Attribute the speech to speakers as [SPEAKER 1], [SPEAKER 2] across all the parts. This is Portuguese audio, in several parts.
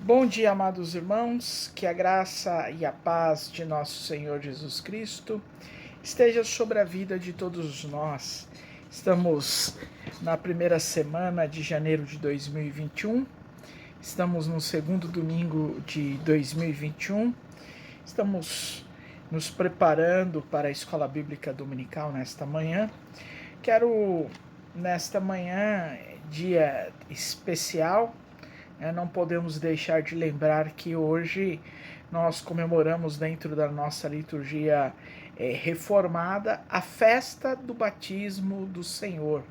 [SPEAKER 1] Bom dia, amados irmãos, que a graça e a paz de nosso Senhor Jesus Cristo esteja sobre a vida de todos nós. Estamos na primeira semana de janeiro de 2021, estamos no segundo domingo de 2021, estamos nos preparando para a Escola Bíblica Dominical nesta manhã. Quero, nesta manhã, dia especial, não podemos deixar de lembrar que hoje nós comemoramos dentro da nossa liturgia reformada a festa do batismo do Senhor.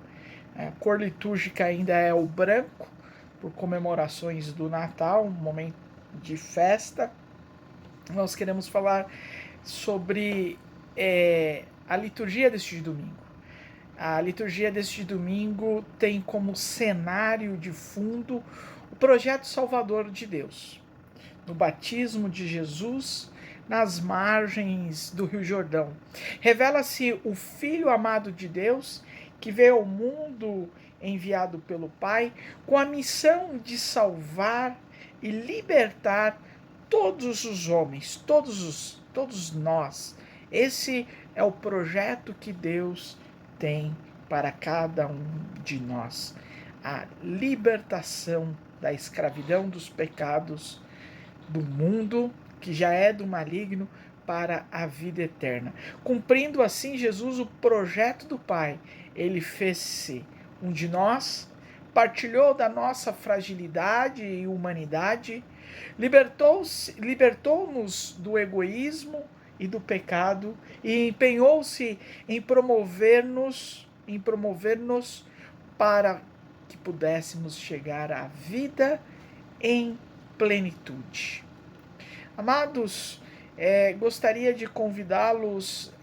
[SPEAKER 1] A cor litúrgica ainda é o branco, por comemorações do Natal, um momento de festa. Nós queremos falar sobre a liturgia deste domingo. A liturgia deste domingo tem como cenário de fundo o projeto salvador de Deus. No batismo de Jesus, nas margens do Rio Jordão, revela-se o Filho amado de Deus, que veio ao mundo enviado pelo Pai, com a missão de salvar e libertar todos os homens, todos nós. Esse é o projeto que Deus tem para cada um de nós. A libertação da escravidão dos pecados do mundo, que já é do maligno, para a vida eterna. Cumprindo assim Jesus o projeto do Pai, ele fez-se um de nós, partilhou da nossa fragilidade e humanidade, libertou-nos do egoísmo e do pecado e empenhou-se em promover-nos para que pudéssemos chegar à vida em plenitude. Amados, gostaria de convidá-los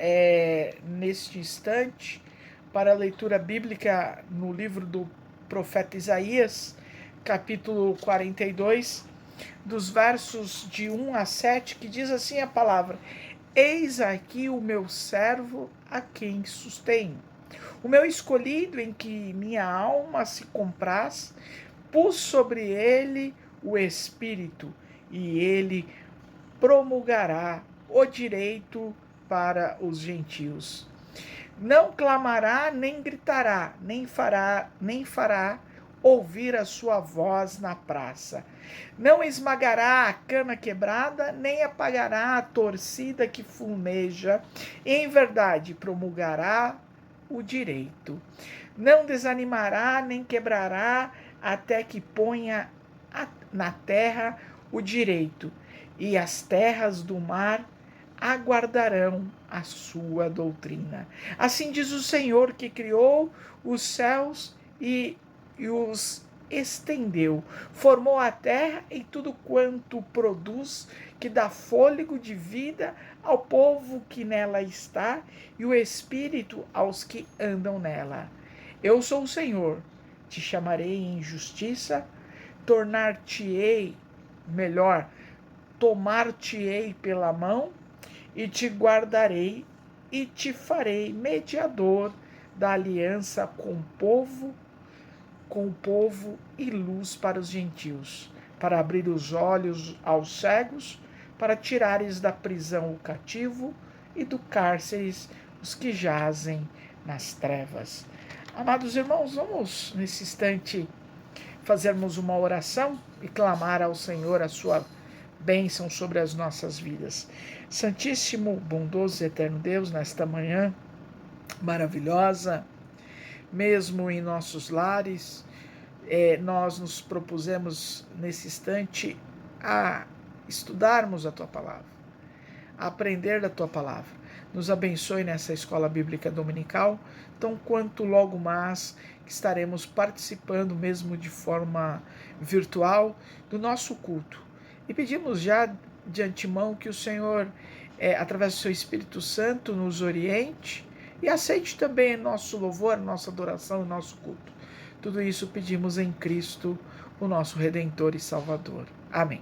[SPEAKER 1] neste instante para a leitura bíblica no livro do profeta Isaías, capítulo 42, dos versos de 1 a 7, que diz assim a palavra: Eis aqui o meu servo a quem sustenho, o meu escolhido em que minha alma se compraz, pus sobre ele o Espírito, e ele promulgará o direito para os gentios. Não clamará, nem gritará, nem fará ouvir a sua voz na praça. Não esmagará a cana quebrada, nem apagará a torcida que fumeja. Em verdade, promulgará o direito. Não desanimará, nem quebrará, até que ponha na terra o direito. E as terras do mar aguardarão a sua doutrina. Assim diz o Senhor, que criou os céus e os estendeu, formou a terra e tudo quanto produz, que dá fôlego de vida ao povo que nela está, e o espírito aos que andam nela. Eu sou o Senhor, te chamarei em justiça, tomar-te-ei pela mão, e te guardarei, e te farei mediador da aliança com o povo e luz para os gentios, para abrir os olhos aos cegos, para tirares da prisão o cativo e do cárcere os que jazem nas trevas. Amados irmãos, vamos nesse instante fazermos uma oração e clamar ao Senhor a sua bênção sobre as nossas vidas. Santíssimo, bondoso e eterno Deus, nesta manhã maravilhosa, mesmo em nossos lares, nós nos propusemos nesse instante a estudarmos a Tua Palavra, a aprender da Tua Palavra. Nos abençoe nessa escola bíblica dominical, tão quanto logo mais que estaremos participando, mesmo de forma virtual, do nosso culto. E pedimos já de antemão que o Senhor, através do seu Espírito Santo, nos oriente e aceite também nosso louvor, nossa adoração e nosso culto. Tudo isso pedimos em Cristo, o nosso Redentor e Salvador. Amém.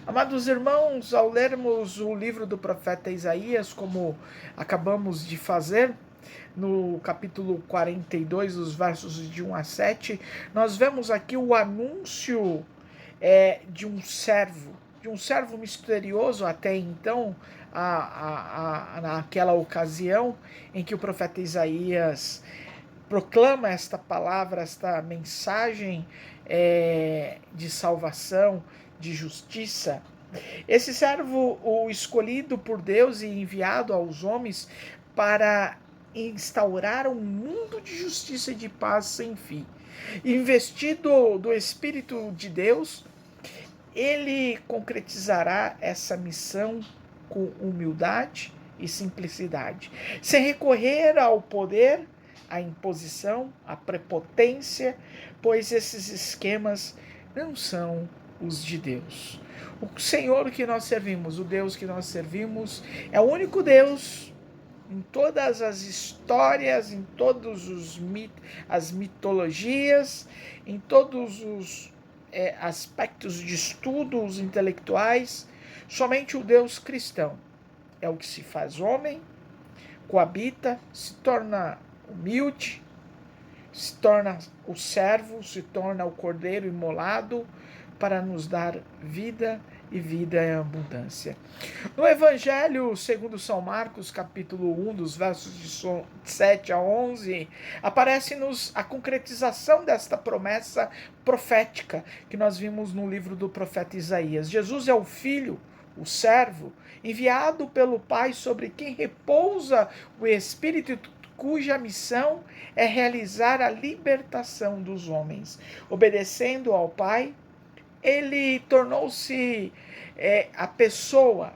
[SPEAKER 1] Amados irmãos, ao lermos o livro do profeta Isaías, como acabamos de fazer, no capítulo 42, os versos de 1 a 7, nós vemos aqui o anúncio de um servo misterioso até então, naquela ocasião em que o profeta Isaías proclama esta palavra, esta mensagem de salvação, de justiça. Esse servo, o escolhido por Deus e enviado aos homens para instaurar um mundo de justiça e de paz sem fim. Investido do Espírito de Deus, ele concretizará essa missão com humildade e simplicidade, sem recorrer ao poder, à imposição, à prepotência, pois esses esquemas não são os de Deus. O Senhor que nós servimos, o Deus que nós servimos, é o único Deus em todas as histórias, em todos as mitologias, em todos os aspectos de estudos intelectuais. Somente o Deus cristão é o que se faz homem, coabita, se torna humilde, se torna o servo, se torna o cordeiro imolado para nos dar vida e vida em abundância. No Evangelho segundo São Marcos, capítulo 1, dos versos de 7 a 11, aparece-nos a concretização desta promessa profética que nós vimos no livro do profeta Isaías. Jesus é o Filho, o servo, enviado pelo Pai, sobre quem repousa o Espírito, cuja missão é realizar a libertação dos homens. Obedecendo ao Pai, ele tornou-se pessoa,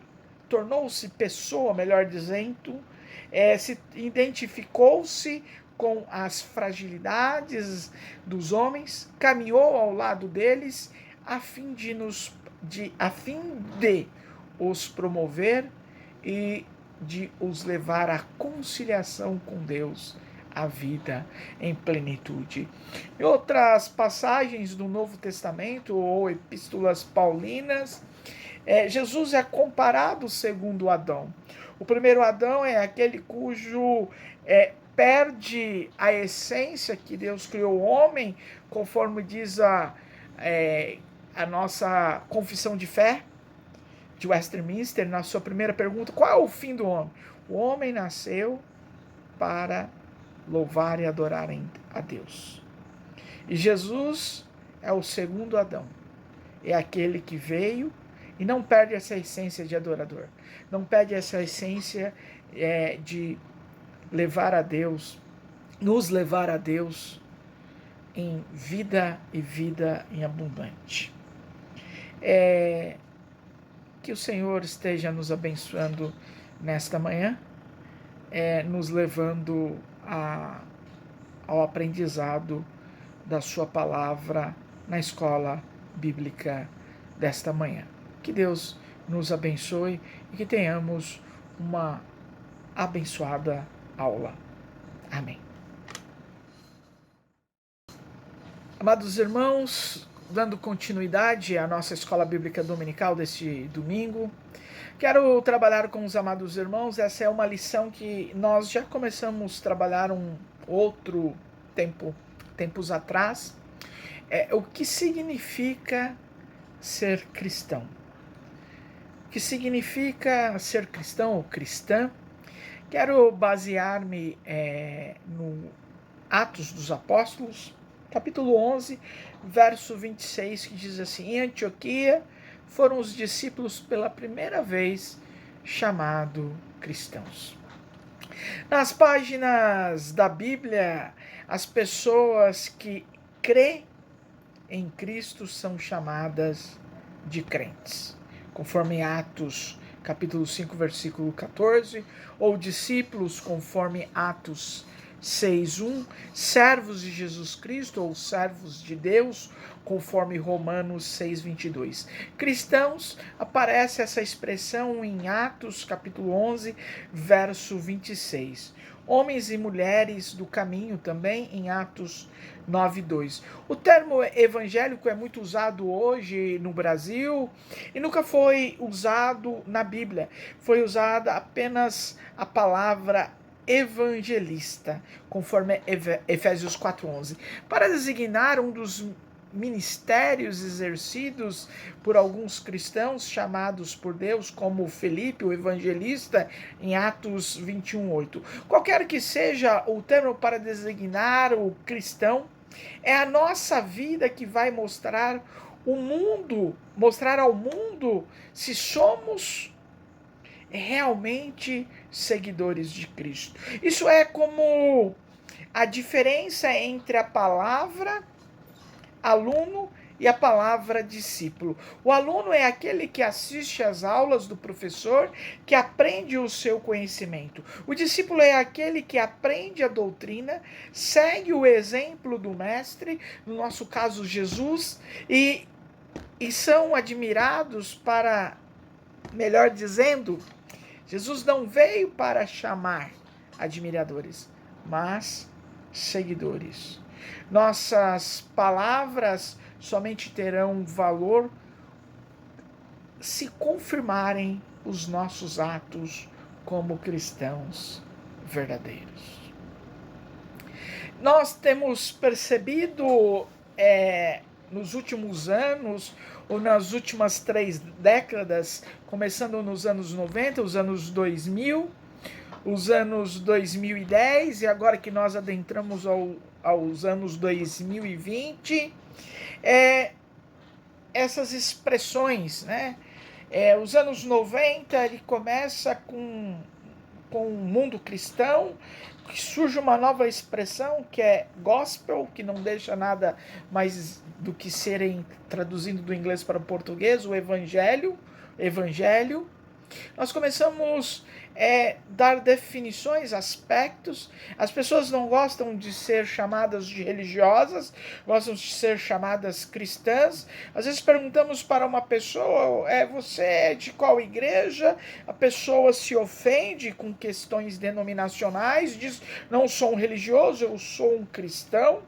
[SPEAKER 1] melhor dizendo, se identificou-se com as fragilidades dos homens, caminhou ao lado deles, a fim de os promover e de os levar à conciliação com Deus, a vida em plenitude. Em outras passagens do Novo Testamento ou epístolas paulinas, Jesus é comparado segundo Adão. O primeiro Adão é aquele cujo perde a essência que Deus criou o homem, conforme diz a nossa confissão de fé de Westminster, na sua primeira pergunta: qual é o fim do homem? O homem nasceu para louvar e adorar a Deus. E Jesus é o segundo Adão. É aquele que veio e não perde essa essência de adorador. Não perde essa essência de levar a Deus, nos levar a Deus em vida e vida em abundante. Que o Senhor esteja nos abençoando nesta manhã, nos levando ao aprendizado da sua palavra na escola bíblica desta manhã. Que Deus nos abençoe e que tenhamos uma abençoada aula. Amém. Amados irmãos, dando continuidade à nossa escola bíblica dominical deste domingo, quero trabalhar com os amados irmãos. Essa é uma lição que nós já começamos a trabalhar tempos atrás. O que significa ser cristão? O que significa ser cristão ou cristã? Quero basear-me no Atos dos Apóstolos, capítulo 11, verso 26, que diz assim: em Antioquia foram os discípulos pela primeira vez chamados cristãos. Nas páginas da Bíblia, as pessoas que crêem em Cristo são chamadas de crentes, conforme Atos capítulo 5, versículo 14, ou discípulos, conforme Atos 6:1, servos de Jesus Cristo ou servos de Deus, conforme Romanos 6:22. Cristãos, aparece essa expressão em Atos capítulo 11, verso 26. Homens e mulheres do caminho também em Atos 9:2. O termo evangélico é muito usado hoje no Brasil e nunca foi usado na Bíblia. Foi usada apenas a palavra evangelista, conforme Efésios 4:11, para designar um dos ministérios exercidos por alguns cristãos chamados por Deus, como Felipe, o evangelista, em Atos 21:8. Qualquer que seja o termo para designar o cristão, é a nossa vida que vai mostrar ao mundo se somos realmente seguidores de Cristo. Isso é como a diferença entre a palavra aluno e a palavra discípulo. O aluno é aquele que assiste às aulas do professor, que aprende o seu conhecimento. O discípulo é aquele que aprende a doutrina, segue o exemplo do mestre, no nosso caso Jesus, e são admirados para, melhor dizendo, Jesus não veio para chamar admiradores, mas seguidores. Nossas palavras somente terão valor se confirmarem os nossos atos como cristãos verdadeiros. Nós temos percebido nos últimos anos, ou nas últimas 3 décadas, começando nos anos 90, os anos 2000, os anos 2010, e agora que nós adentramos aos anos 2020, essas expressões, né? Os anos 90, ele começa com o mundo cristão, que surge uma nova expressão que é gospel, que não deixa nada mais do que serem, traduzindo do inglês para o português, o evangelho. Nós começamos a dar definições, aspectos. As pessoas não gostam de ser chamadas de religiosas, gostam de ser chamadas cristãs. Às vezes perguntamos para uma pessoa, você é de qual igreja? A pessoa se ofende com questões denominacionais, diz, não sou um religioso, eu sou um cristão.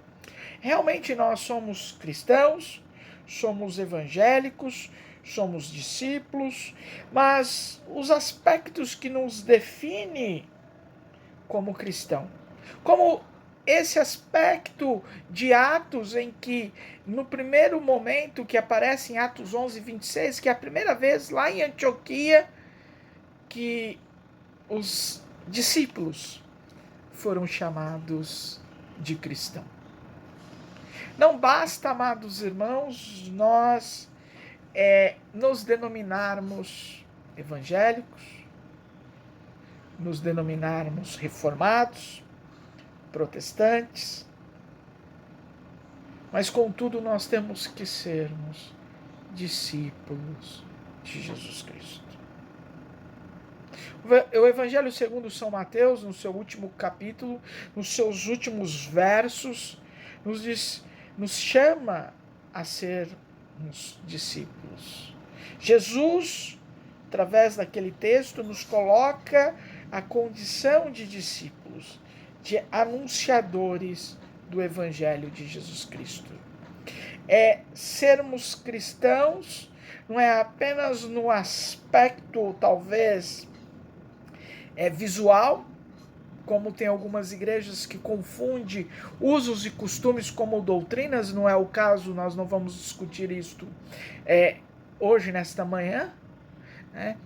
[SPEAKER 1] Realmente nós somos cristãos, somos evangélicos, somos discípulos, mas os aspectos que nos definem como cristão, como esse aspecto de Atos, em que no primeiro momento que aparece em Atos 11:26, que é a primeira vez lá em Antioquia que os discípulos foram chamados de cristão. Não basta, amados irmãos, nós nos denominarmos evangélicos, nos denominarmos reformados, protestantes, mas contudo nós temos que sermos discípulos de Jesus Cristo. O Evangelho segundo São Mateus, no seu último capítulo, nos seus últimos versos, nos chama a sermos discípulos. Jesus, através daquele texto, nos coloca a condição de discípulos, de anunciadores do Evangelho de Jesus Cristo. Sermos cristãos não é apenas no aspecto, talvez, visual, como tem algumas igrejas que confundem usos e costumes como doutrinas. Não é o caso, nós não vamos discutir isto hoje, nesta manhã, né?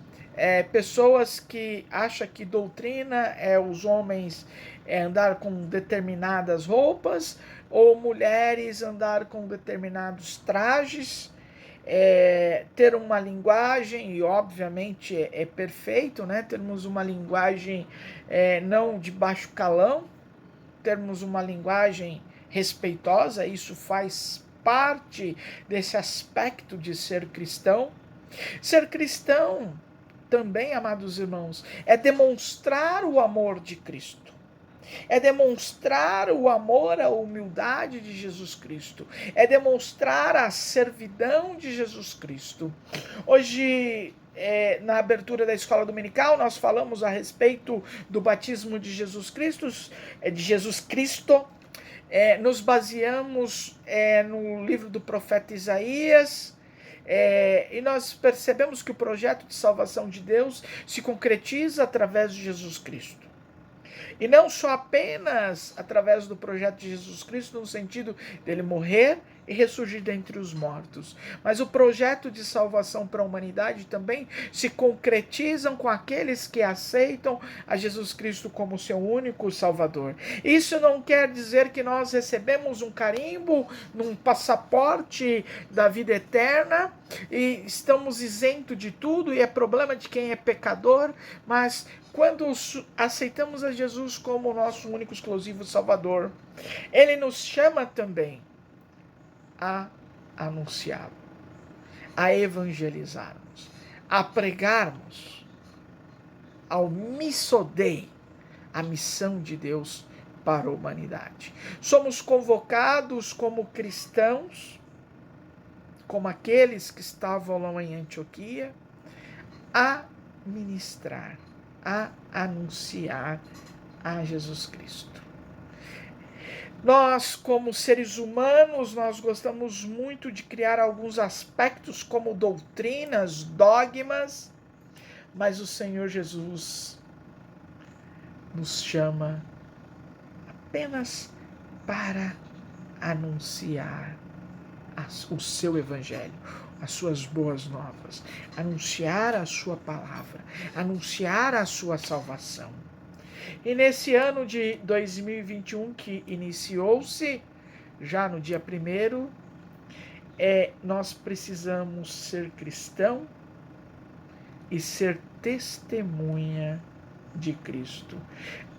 [SPEAKER 1] Pessoas que acham que doutrina é os homens andar com determinadas roupas, ou mulheres andar com determinados trajes, ter uma linguagem, e obviamente é perfeito, né? Termos uma linguagem não de baixo calão, termos uma linguagem respeitosa. Isso faz parte desse aspecto de ser cristão. Ser cristão também, amados irmãos, é demonstrar o amor de Cristo. É demonstrar o amor, a humildade de Jesus Cristo. É demonstrar a servidão de Jesus Cristo. Hoje, na abertura da escola dominical, nós falamos a respeito do batismo de Jesus Cristo, nos baseamos no livro do profeta Isaías, e nós percebemos que o projeto de salvação de Deus se concretiza através de Jesus Cristo. E não só apenas através do projeto de Jesus Cristo, no sentido dele morrer e ressurgir dentre os mortos. Mas o projeto de salvação para a humanidade também se concretizam com aqueles que aceitam a Jesus Cristo como seu único Salvador. Isso não quer dizer que nós recebemos um carimbo num passaporte da vida eterna e estamos isentos de tudo e é problema de quem é pecador, mas quando aceitamos a Jesus como nosso único exclusivo Salvador, Ele nos chama também a anunciá-lo, a evangelizarmos, a pregarmos, ao Missio Dei, a missão de Deus para a humanidade. Somos convocados como cristãos, como aqueles que estavam lá em Antioquia, a ministrar, a anunciar a Jesus Cristo. Nós, como seres humanos, nós gostamos muito de criar alguns aspectos como doutrinas, dogmas, mas o Senhor Jesus nos chama apenas para anunciar o seu evangelho, as suas boas novas, anunciar a sua palavra, anunciar a sua salvação. E nesse ano de 2021 que iniciou-se, já no dia 1º, nós precisamos ser cristão e ser testemunha de Cristo.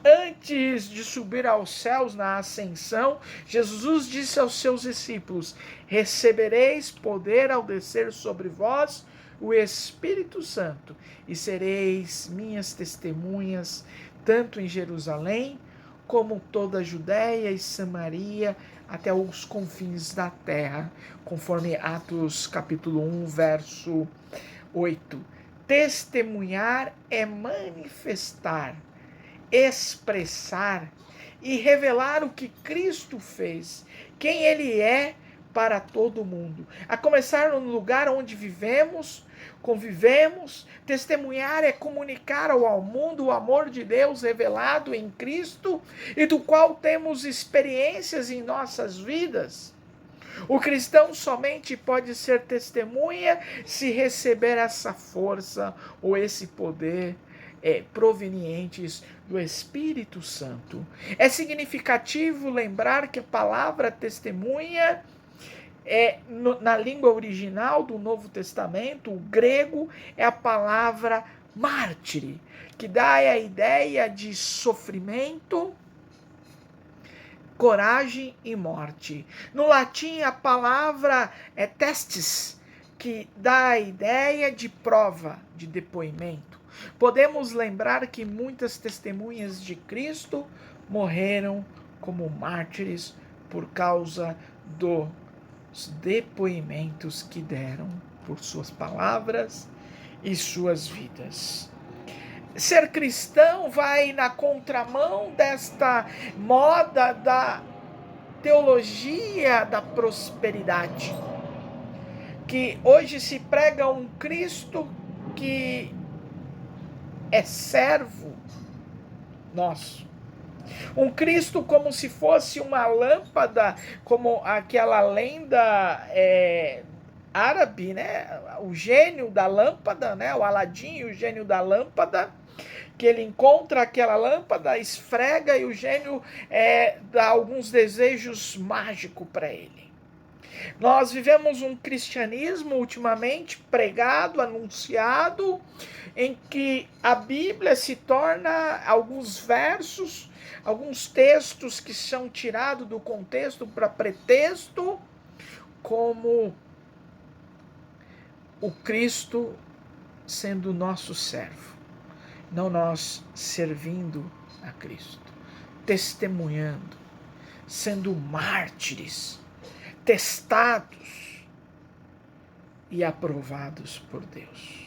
[SPEAKER 1] Antes de subir aos céus na ascensão, Jesus disse aos seus discípulos: recebereis poder ao descer sobre vós o Espírito Santo, e sereis minhas testemunhas, tanto em Jerusalém, como toda a Judéia e Samaria, até os confins da terra, conforme Atos capítulo 1, verso 8. Testemunhar é manifestar, expressar e revelar o que Cristo fez, quem Ele é para todo mundo. A começar no lugar onde vivemos, convivemos. Testemunhar é comunicar ao mundo o amor de Deus revelado em Cristo e do qual temos experiências em nossas vidas. O cristão somente pode ser testemunha se receber essa força ou esse poder provenientes do Espírito Santo. É significativo lembrar que a palavra testemunha na língua original do Novo Testamento, o grego, é a palavra mártire, que dá a ideia de sofrimento, coragem e morte. No latim, a palavra é testes, que dá a ideia de prova, de depoimento. Podemos lembrar que muitas testemunhas de Cristo morreram como mártires por causa dos depoimentos que deram por suas palavras e suas vidas. Ser cristão vai na contramão desta moda da teologia da prosperidade, que hoje se prega um Cristo que é servo nosso. Um Cristo como se fosse uma lâmpada, como aquela lenda árabe, né? O gênio da lâmpada, né? O Aladim, o gênio da lâmpada, que ele encontra aquela lâmpada, esfrega e o gênio dá alguns desejos mágicos para ele. Nós vivemos um cristianismo ultimamente pregado, anunciado, em que a Bíblia se torna alguns versos, alguns textos que são tirados do contexto para pretexto, como o Cristo sendo nosso servo, não nós servindo a Cristo, testemunhando, sendo mártires, testados e aprovados por Deus.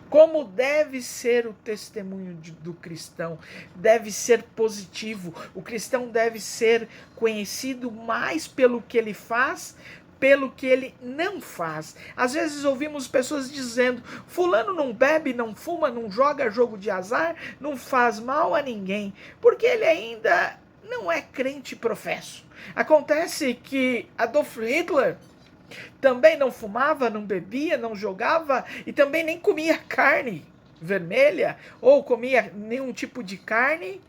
[SPEAKER 1] Como deve ser o testemunho do cristão? Deve ser positivo. O cristão deve ser conhecido mais pelo que ele faz, pelo que ele não faz. Às vezes ouvimos pessoas dizendo: fulano não bebe, não fuma, não joga jogo de azar, não faz mal a ninguém, porque ele ainda não é crente professo. Acontece que Adolf Hitler também não fumava, não bebia, não jogava e também nem comia carne vermelha ou comia nenhum tipo de carne,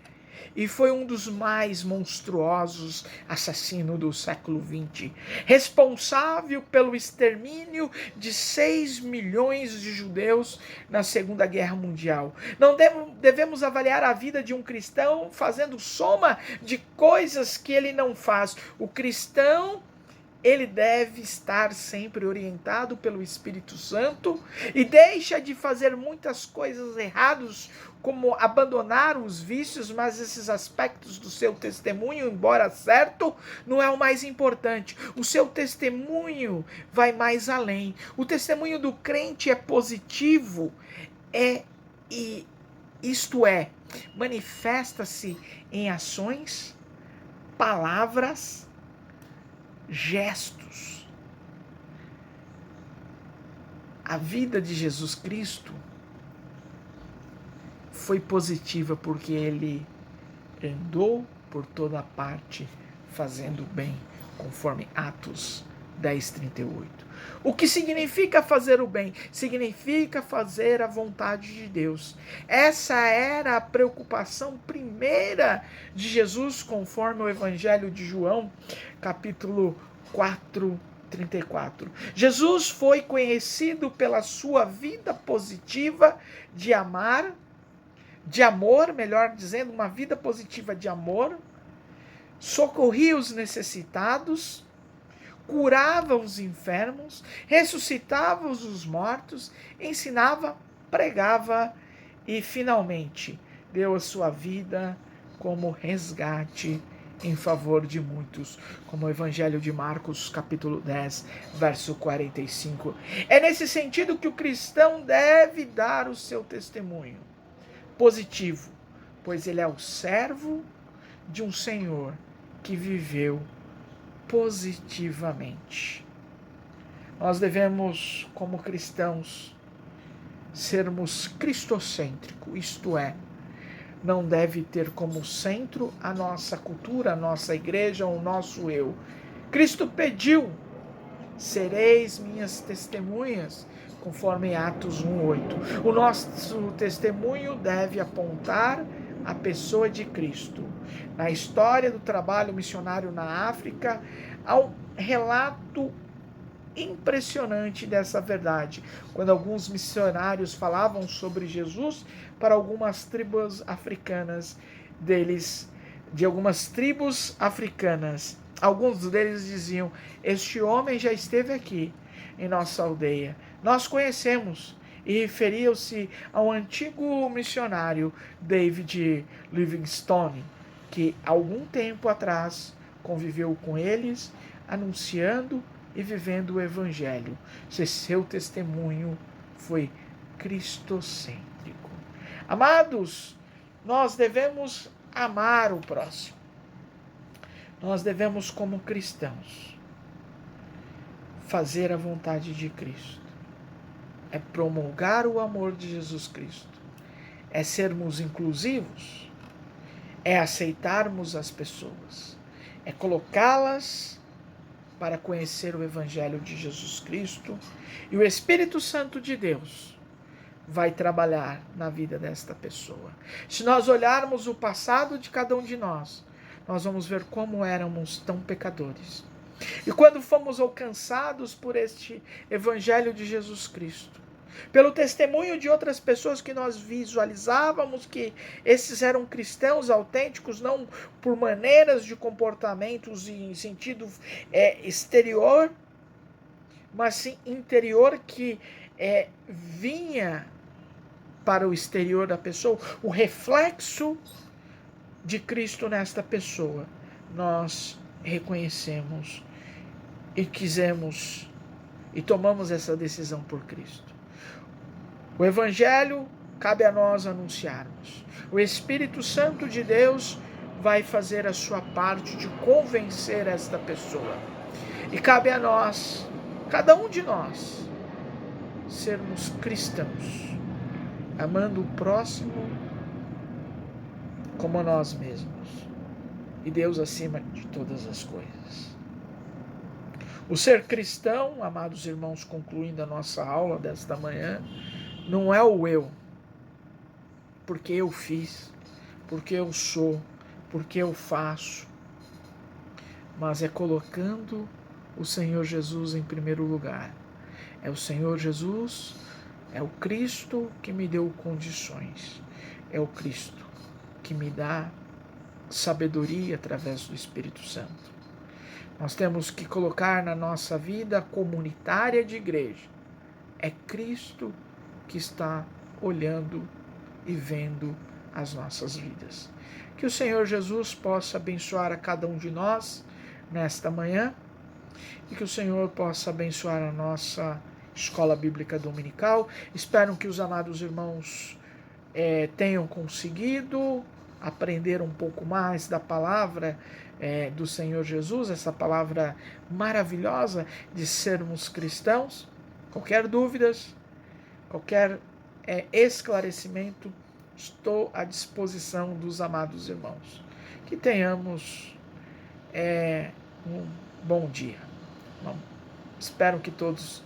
[SPEAKER 1] e foi um dos mais monstruosos assassinos do século XX, responsável pelo extermínio de 6 milhões de judeus na Segunda Guerra Mundial. Não devemos avaliar a vida de um cristão fazendo soma de coisas que ele não faz. O cristão, ele deve estar sempre orientado pelo Espírito Santo e deixa de fazer muitas coisas erradas, como abandonar os vícios, mas esses aspectos do seu testemunho, embora certo, não é o mais importante. O seu testemunho vai mais além. O testemunho do crente é positivo, isto é, manifesta-se em ações, palavras, gestos. A vida de Jesus Cristo foi positiva porque ele andou por toda parte fazendo bem, conforme Atos 10:38. O que significa fazer o bem? Significa fazer a vontade de Deus. Essa era a preocupação primeira de Jesus, conforme o Evangelho de João, capítulo 4:34. Jesus foi conhecido pela sua vida positiva de amor, melhor dizendo, uma vida positiva de amor, socorria os necessitados, curava os enfermos, ressuscitava os mortos, ensinava, pregava e, finalmente, deu a sua vida como resgate em favor de muitos, como o Evangelho de Marcos, capítulo 10, verso 45. É nesse sentido que o cristão deve dar o seu testemunho positivo, pois ele é o servo de um Senhor que viveu positivamente. Nós devemos, como cristãos, sermos cristocêntricos, isto é, não deve ter como centro a nossa cultura, a nossa igreja, o nosso eu. Cristo pediu: sereis minhas testemunhas, conforme Atos 1:8. O nosso testemunho deve apontar a pessoa de Cristo. Na história do trabalho missionário na África, há um relato impressionante dessa verdade, quando alguns missionários falavam sobre Jesus para algumas tribos africanas alguns deles diziam: este homem já esteve aqui em nossa aldeia, nós conhecemos. E referiam-se ao antigo missionário David Livingstone, que algum tempo atrás conviveu com eles, anunciando e vivendo o Evangelho. Seu testemunho foi cristocêntrico. Amados, nós devemos amar o próximo. Nós devemos, como cristãos, fazer a vontade de Cristo. É promulgar o amor de Jesus Cristo. É sermos inclusivos. É aceitarmos as pessoas. É colocá-las para conhecer o Evangelho de Jesus Cristo. E o Espírito Santo de Deus vai trabalhar na vida desta pessoa. Se nós olharmos o passado de cada um de nós, nós vamos ver como éramos tão pecadores. E quando fomos alcançados por este Evangelho de Jesus Cristo, pelo testemunho de outras pessoas que nós visualizávamos que esses eram cristãos autênticos, não por maneiras de comportamentos em sentido exterior, mas sim interior, que vinha para o exterior da pessoa, o reflexo de Cristo nesta pessoa. Nós reconhecemos e quisemos e tomamos essa decisão por Cristo. O Evangelho cabe a nós anunciarmos. O Espírito Santo de Deus vai fazer a sua parte de convencer esta pessoa. E cabe a nós, cada um de nós, sermos cristãos, amando o próximo como nós mesmos. e Deus acima de todas as coisas. O ser cristão, amados irmãos, concluindo a nossa aula desta manhã, não é o eu, porque eu fiz, porque eu sou, porque eu faço, mas é colocando o Senhor Jesus em primeiro lugar. É o Senhor Jesus, é o Cristo que me deu condições, é o Cristo que me dá sabedoria através do Espírito Santo. Nós temos que colocar na nossa vida comunitária de igreja. É Cristo que está olhando e vendo as nossas vidas. Que o Senhor Jesus possa abençoar a cada um de nós nesta manhã e que o Senhor possa abençoar a nossa Escola Bíblica Dominical. Espero que os amados irmãos tenham conseguido aprender um pouco mais da palavra do Senhor Jesus, essa palavra maravilhosa de sermos cristãos. Qualquer dúvidas, qualquer esclarecimento, estou à disposição dos amados irmãos. Que tenhamos um bom dia. Espero que todos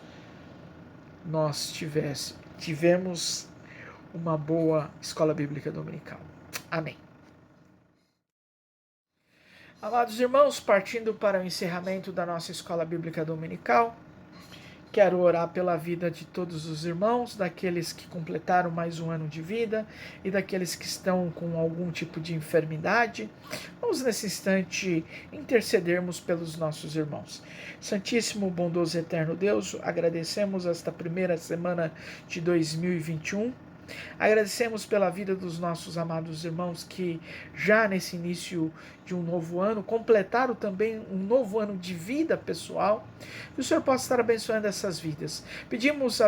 [SPEAKER 1] nós tivemos uma boa Escola Bíblica Dominical. Amém. Amados irmãos, partindo para o encerramento da nossa Escola Bíblica Dominical, quero orar pela vida de todos os irmãos, daqueles que completaram mais um ano de vida e daqueles que estão com algum tipo de enfermidade. Vamos nesse instante intercedermos pelos nossos irmãos. Santíssimo, bondoso e eterno Deus, agradecemos esta primeira semana de 2021. Agradecemos pela vida dos nossos amados irmãos que já nesse início de um novo ano completaram também um novo ano de vida pessoal. Que o Senhor possa estar abençoando essas vidas. Pedimos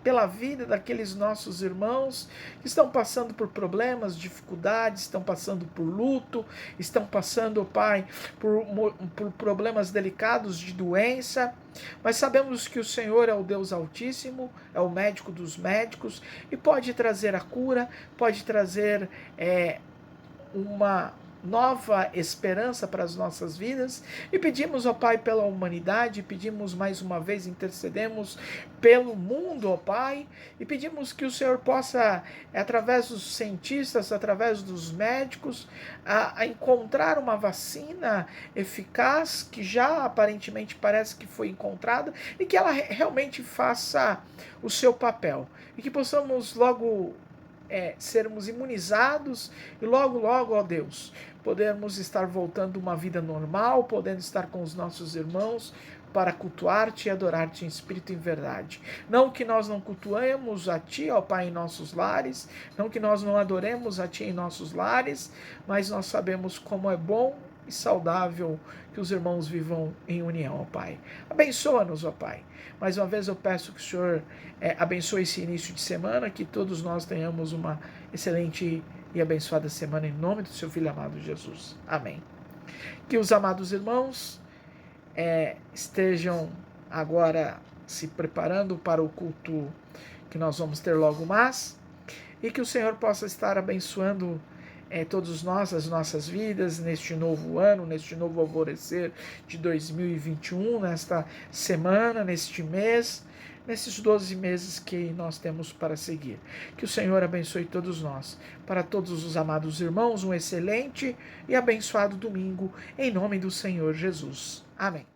[SPEAKER 1] pela vida daqueles nossos irmãos que estão passando por problemas, dificuldades, estão passando por luto, estão passando, Pai, por problemas delicados de doença. Mas sabemos que o Senhor é o Deus Altíssimo, é o médico dos médicos e pode trazer a cura, pode trazer uma nova esperança para as nossas vidas. E pedimos, ó Pai, pela humanidade, pedimos mais uma vez, intercedemos pelo mundo, ó Pai, e pedimos que o Senhor possa, através dos cientistas, através dos médicos, a encontrar uma vacina eficaz, que já aparentemente parece que foi encontrada, e que ela realmente faça o seu papel, e que possamos logo sermos imunizados e logo, ó Deus, podermos estar voltando uma vida normal, podendo estar com os nossos irmãos para cultuar-te e adorar-te em espírito e em verdade. Não que nós não cultuemos a Ti, ó Pai, em nossos lares, não que nós não adoremos a Ti em nossos lares, mas nós sabemos como é bom e saudável que os irmãos vivam em união, ó Pai. Abençoa-nos, ó Pai. Mais uma vez eu peço que o Senhor abençoe esse início de semana, que todos nós tenhamos uma excelente e abençoada semana em nome do Seu Filho amado Jesus. Amém. Que os amados irmãos estejam agora se preparando para o culto que nós vamos ter logo mais, e que o Senhor possa estar abençoando todos nós, as nossas vidas, neste novo ano, neste novo alvorecer de 2021, nesta semana, neste mês, nesses 12 meses que nós temos para seguir. Que o Senhor abençoe todos nós. Para todos os amados irmãos, um excelente e abençoado domingo, em nome do Senhor Jesus. Amém.